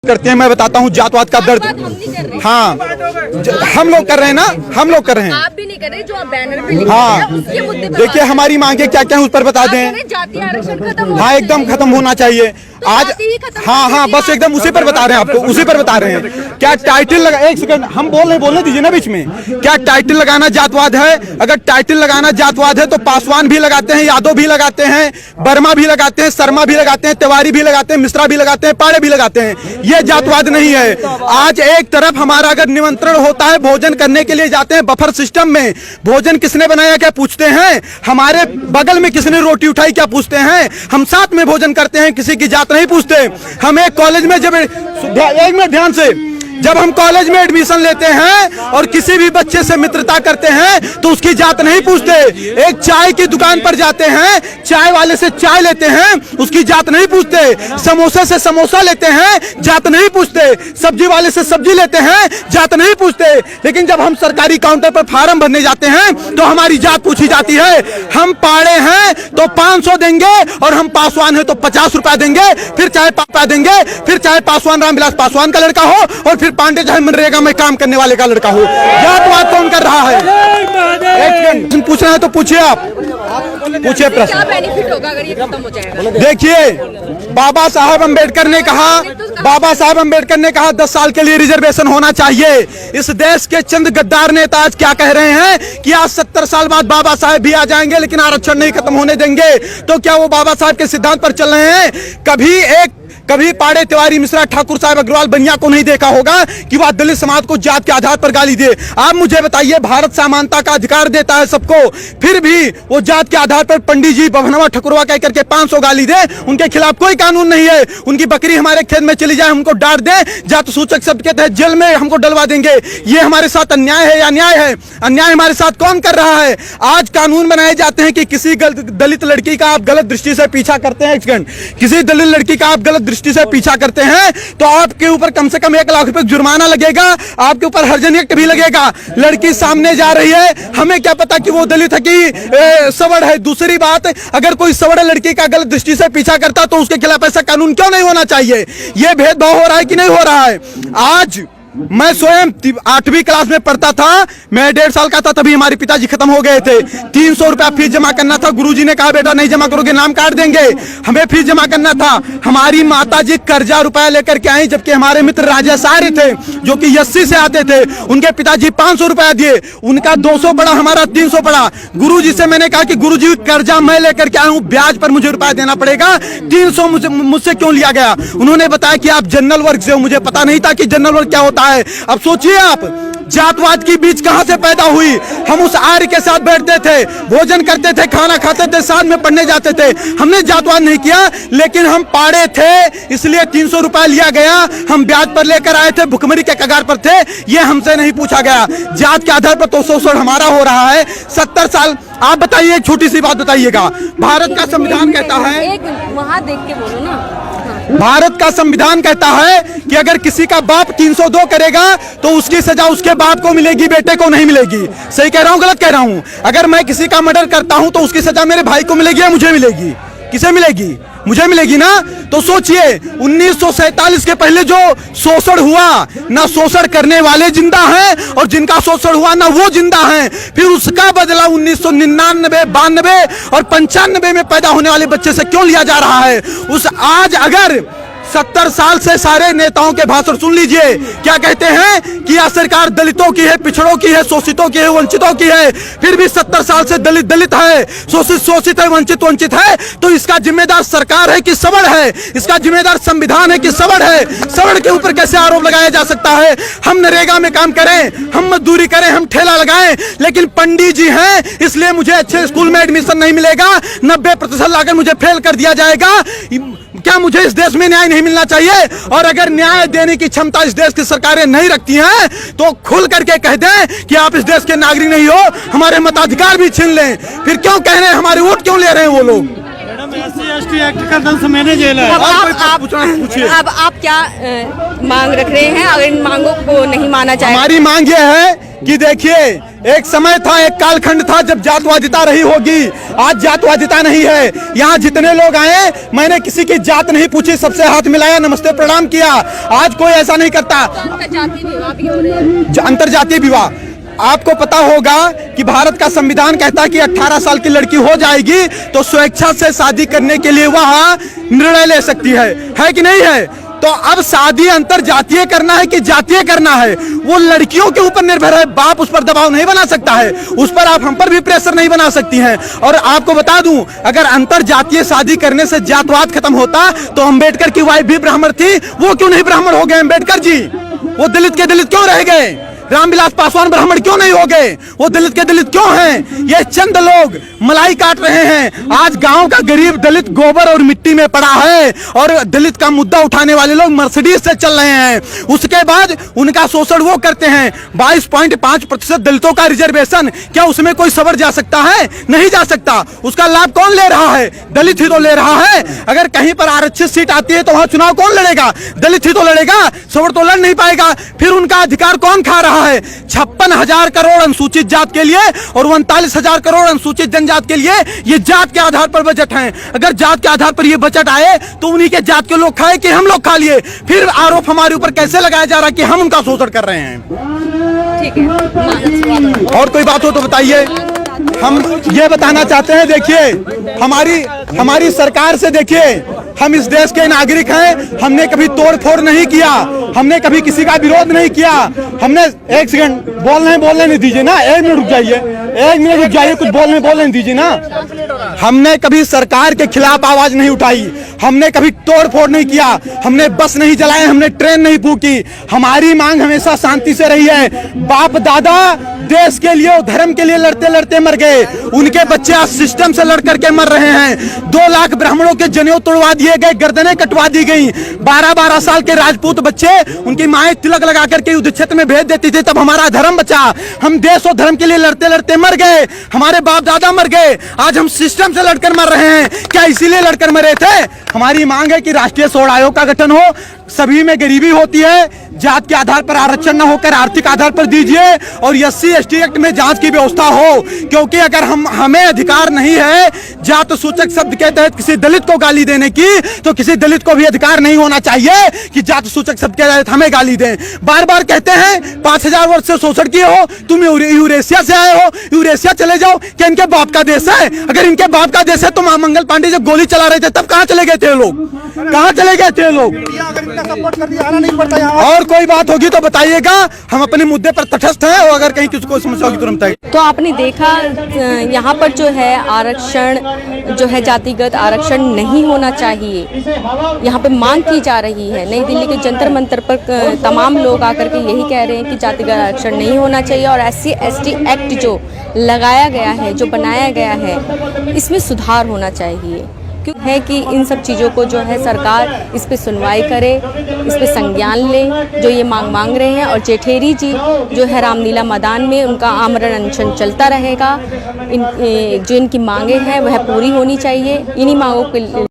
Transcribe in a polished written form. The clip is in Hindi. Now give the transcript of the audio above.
करते हैं। मैं बताता हूँ जातवाद का दर्द। हाँ, हम लोग कर रहे हैं ना, हम लोग कर रहे हैं। आप भी नहीं कर रहे, जो आप बैनर पे लिख हाँ, रहे हैं, उसके मुद्दे पर देखिए हमारी मांगे क्या क्या है उस पर बता दें। जातीय आरक्षण खत्म होना हाँ, एकदम खत्म होना चाहिए आज। हाँ हाँ, बस एकदम उसी पर बता रहे हैं आपको, उसी पर बता रहे हैं। क्या टाइटल लगा, एक सेकंड हम बोलने दीजिए ना बीच में। क्या टाइटल लगाना जातवाद है? अगर टाइटल लगाना जातवाद है तो पासवान भी लगाते हैं, यादव भी लगाते हैं, वर्मा भी लगाते हैं, शर्मा भी लगाते हैं, तिवारी भी लगाते हैं, मिश्रा भी लगाते हैं, पाड़े भी लगाते हैं। ये जातवाद नहीं है। आज एक तरफ हमारा अगर निमंत्रण होता है, भोजन करने के लिए जाते हैं बफर सिस्टम में, भोजन किसने बनाया क्या पूछते हैं, हमारे बगल में किसने रोटी उठाई क्या पूछते हैं, हम साथ में भोजन करते हैं, किसी की जात नहीं पूछते। हम एक कॉलेज में जब एक मिनट ध्यान से, जब हम कॉलेज में एडमिशन लेते हैं और किसी भी बच्चे से मित्रता करते हैं तो उसकी जात नहीं पूछते। एक चाय की दुकान पर जाते हैं, चाय वाले से चाय लेते हैं, उसकी जात नहीं पूछते। समोसे से समोसा लेते हैं, जात नहीं पूछते। सब्जी वाले से सब्जी लेते हैं, जात नहीं पूछते। लेकिन जब हम सरकारी काउंटर पर फार्म भरने जाते हैं तो हमारी जात पूछी जाती है। हम पाड़े हैं तो 500 देंगे और हम पासवान है तो 50 रुपया देंगे, फिर चाहे पापा देंगे, फिर चाहे पासवान रामविलास पासवान का लड़का हो और फिर पांडे चाहे मनरेगा में काम करने वाले का लड़का हो। जातवाद कौन कर रहा है? एक पूछना है तो पूछिए, आप पूछिए प्रश्न। क्या बेनिफिट होगा अगर ये खत्म हो जाएगा? देखिए, बाबा साहब अंबेडकर ने कहा 10 साल के लिए रिजर्वेशन होना चाहिए। इस देश के चंद गद्दार नेता आज क्या कह रहे हैं कि आज 70 साल बाद बाबा साहब भी आ जाएंगे लेकिन आरक्षण नहीं खत्म होने देंगे। तो क्या वो बाबा साहब के सिद्धांत पर चल रहे हैं? कभी पाड़े, तिवारी, मिश्रा, ठाकुर साहब, अग्रवाल, बनिया को नहीं देखा होगा कि वह दलित समाज को जात के आधार पर गाली दे। आप मुझे बताइए, भारत समानता का अधिकार देता है सबको, फिर भी वो जात के आधार पर पंडित जी बभनवा ठकुरवा कह करके 500 गाली दे, उनके खिलाफ कोई कानून नहीं है। उनकी बकरी हमारे खेत में चली जाए, हमको डांट दे, जात सूचक शब्द के तहत जेल में हमको डलवा देंगे। ये हमारे साथ अन्याय है या न्याय है? अन्याय हमारे साथ कौन कर रहा है? आज कानून बनाए जाते हैं कि किसी दलित लड़की का आप गलत दृष्टि से पीछा करते हैं, किसी दलित लड़की का आप गलत दृष्टि से पीछा करते हैं तो आपके ऊपर कम से कम 1 लाख रुपए जुर्माना लगेगा, आपके ऊपर हर्जन एक्ट भी लगेगा। लड़की सामने जा रही है, हमें क्या पता कि वो दलित है कि सवर्ण है। दूसरी बात, अगर कोई सवर्ण लड़की का गलत दृष्टि से पीछा करता तो उसके खिलाफ ऐसा कानून क्यों नहीं होना चाहिए? ये भेदभाव हो रहा है कि नहीं हो रहा है? आज मैं स्वयं 8वीं क्लास में पढ़ता था, मैं 1.5 साल का था, तभी हमारे पिताजी खत्म हो गए थे। 300 रुपया फीस जमा करना था, गुरुजी ने कहा बेटा नहीं जमा करोगे नाम काट देंगे। हमें फीस जमा करना था। हमारी माताजी कर्जा रुपया लेकर के आई, जबकि हमारे मित्र राजेश आर्य थे जो कि 80 से आते थे, उनके पिताजी 500 रुपया दिए, उनका 200 पड़ा, हमारा 300 पड़ा। गुरुजी से मैंने कहा कि गुरुजी कर्जा मैं लेकर के आया हूँ, ब्याज पर मुझे रुपया देना पड़ेगा, 300 मुझसे क्यों लिया गया? उन्होंने बताया कि आप जनरल वर्ग से हो। मुझे पता नहीं था कि जनरल वर्ग क्या होता है। अब सोचिए आप, जातवाद की बीज कहां से पैदा हुई? हम उस आर्य के साथ बैठते थे, भोजन करते थे, खाना खाते थे, साथ में पढ़ने जाते थे। हमने जातवाद नहीं किया, लेकिन हम पाड़े थे इसलिए 300 रुपया लिया गया, हम ब्याज पर लेकर आए थे, भुखमरी के कगार पर थे, ये हमसे नहीं पूछा गया। जात के आधार पर तो शोषण हमारा हो रहा है 70 साल। आप बताइए, एक छोटी सी बात बताइएगा, भारत का संविधान कहता है, वहां देख के बोलो ना, भारत का संविधान कहता है कि अगर किसी का बाप 302 करेगा तो उसकी सजा उसके बाप को मिलेगी, बेटे को नहीं मिलेगी। सही कह रहा हूं, गलत कह रहा हूं? अगर मैं किसी का मर्डर करता हूं तो उसकी सजा मेरे भाई को मिलेगी या मुझे मिलेगी? किसे मिलेगी? मुझे मिलेगी ना। तो सोचिए, 1947 के पहले जो शोषण हुआ, ना शोषण करने वाले जिंदा हैं और जिनका शोषण हुआ ना वो जिंदा हैं। फिर उसका बदला 1999, 92 और 95 में पैदा होने वाले बच्चे से क्यों लिया जा रहा है? आज अगर 70 साल से सारे नेताओं के भाषण सुन लीजिए, क्या कहते हैं कि यह सरकार दलितों की है, पिछड़ों की है, शोषितों की है, वंचितों की है। फिर भी 70 साल से दलित दलित है, शोषित शोषित है, वंचित वंचित है। तो इसका जिम्मेदार सरकार है कि सवर्ण है? इसका जिम्मेदार संविधान है कि सवर्ण है? सवर्ण के ऊपर कैसे आरोप लगाया जा सकता है? हम नरेगा में काम करें, हम मजदूरी करें, हम ठेला लगाएं, लेकिन पंडित जी हैं इसलिए मुझे अच्छे स्कूल में एडमिशन नहीं मिलेगा, 90% लाकर मुझे फेल कर दिया जाएगा। क्या मुझे इस देश में न्याय नहीं मिलना चाहिए? और अगर न्याय देने की क्षमता इस देश की सरकारें नहीं रखती हैं तो खुल करके कह दें कि आप इस देश के नागरिक नहीं हो, हमारे मताधिकार भी छीन लें। फिर क्यों कह रहे हैं, हमारे वोट क्यों ले रहे हैं वो लोग? SC/ST एक्ट का 10 महीने जेल है। अब आप क्या मांग रख रहे हैं? अगर इन मांगों को नहीं माना जाए, हमारी मांग ये है कि देखिए, एक समय था, एक कालखंड था जब जातवादिता रही होगी। आज जातवादिता नहीं है। यहाँ जितने लोग आए, मैंने किसी की जात नहीं पूछी, सबसे हाथ मिलाया, नमस्ते प्रणाम किया। आज कोई ऐसा नहीं करता। अंतरजातीय विवाह, आपको पता होगा कि भारत का संविधान कहता है कि 18 साल की लड़की हो जाएगी तो स्वेच्छा से शादी करने के लिए वह निर्णय ले सकती है कि नहीं है? तो अब शादी अंतरजातीय करना है कि जातीय करना है, वो लड़कियों के ऊपर निर्भर है। बाप उस पर दबाव नहीं बना सकता है, उस पर आप हम पर भी प्रेशर नहीं बना सकती हैं। और आपको बता दूं, अगर अंतरजातीय शादी करने से जातवाद खत्म होता तो अम्बेडकर की वाइफ भी ब्राह्मण थी, वो क्यों नहीं ब्राह्मण हो गए अम्बेडकर जी? वो दलित के दलित क्यों रह गए? रामविलास पासवान ब्राह्मण क्यों नहीं हो गए? वो दलित के दलित क्यों हैं? ये चंद लोग मलाई काट रहे हैं। आज गांव का गरीब दलित गोबर और मिट्टी में पड़ा है और दलित का मुद्दा उठाने वाले लोग मर्सिडीज से चल रहे हैं। उसके बाद उनका शोषण वो करते हैं। 22.5% दलितों का रिजर्वेशन, क्या उसमें कोई सबर जा सकता है? नहीं जा सकता। उसका लाभ कौन ले रहा है? दलित ही तो ले रहा है। अगर कहीं पर आरक्षित सीट आती है तो वहां चुनाव कौन लड़ेगा? दलित ही तो लड़ेगा, सबर तो लड़ नहीं पाएगा। फिर उनका अधिकार कौन खा रहा है? 56,000 करोड़ अनुसूचित जात के लिए और 39,000 करोड़ अनुसूचित जनजात के लिए ये जात के आधार पर बजट है। अगर जात के आधार पर ये बजट आए तो उन्हीं के जात के लोग खाए कि हम लोग खा लिए। फिर आरोप हमारे ऊपर कैसे लगाया जा रहा है कि हम उनका शोषण कर रहे हैं? ठीक है, और कोई बात हो तो बताइए। हम ये बताना चाहते हैं, देखिए हमारी सरकार से, देखिए हम इस देश के नागरिक हैं। हमने कभी तोड़ फोड़ नहीं किया, हमने कभी किसी का विरोध नहीं किया। हमने, एक सेकंड बोलने नहीं दीजिए ना, 1 मिनट रुक जाइए, 1 मिनट रुक जाइए, कुछ बोलने दीजिए ना। हमने कभी सरकार के खिलाफ आवाज नहीं उठाई, हमने कभी तोड़ फोड़ नहीं किया, हमने बस नहीं चलाए, हमने ट्रेन नहीं फूकी। हमारी मांग हमेशा शांति से रही है। बाप दादा देश के लिए, धर्म के लिए लड़ते लड़ते मर गए, उनके बच्चे आज सिस्टम से लड़ करके मर रहे हैं। 2 लाख ब्राह्मणों के जनेऊ तोड़वा दिए गए, गर्दनें कटवा दी गई। 12-12 साल के राजपूत बच्चे, उनकी माएं तिलक लगा करके युद्ध क्षेत्र में भेज देती थी, तब हमारा धर्म बचा। हम देश और धर्म के लिए लड़ते लड़ते मर गए, हमारे बाप दादा मर गए, आज हम सिस्टम से लड़कर मर रहे हैं। क्या इसीलिए लड़कर मरे थे? हमारी मांग है कि राष्ट्रीय स्वर्ण आयोग का गठन हो, सभी में गरीबी होती है, जात के आधार पर आरक्षण न होकर आर्थिक आधार पर दीजिए, और SC/ST एक्ट में जांच की व्यवस्था हो। क्योंकि अगर हमें अधिकार नहीं है जात सूचक शब्द के तहत किसी दलित को गाली देने की, तो किसी दलित को भी अधिकार नहीं होना चाहिए कि जात सूचक शब्द के तहत हमें गाली दें। बार बार कहते हैं 5000 वर्ष से शोषण किए हो, तुम यूरेशिया से आए हो, यूरेशिया चले जाओ। क्या इनके बाप का देश है? अगर इनके बाप का देश है तो मंगल पांडे जब गोली चला रहे थे तब कहां चले गए थे लोग? कहां चले गए थे लोग? सपोर्ट कर दिया, आना नहीं पड़ता यहाँ। और कोई बात होगी तो बताइएगा, हम अपने मुद्दे पर तटस्थ हैं, और अगर कहीं किसी को समस्या होगी तुरंत बताइए। तो आपने देखा यहाँ पर जो है आरक्षण जो है जातिगत आरक्षण नहीं होना चाहिए, यहाँ पे मांग की जा रही है। नई दिल्ली के जंतर मंतर पर तमाम लोग आकर के यही कह रहे हैं कि जातिगत आरक्षण नहीं होना चाहिए, और SC/ST एक्ट जो लगाया गया है, जो बनाया गया है, इसमें सुधार होना चाहिए। क्यों है कि इन सब चीज़ों को जो है सरकार इस पे सुनवाई करे, इस पे संज्ञान ले, जो ये मांग रहे हैं। और जेठेरी जी जो है रामलीला मैदान में, उनका आमरण अनशन चलता रहेगा। जो इनकी मांगे हैं वह पूरी होनी चाहिए। इन्हीं मांगों के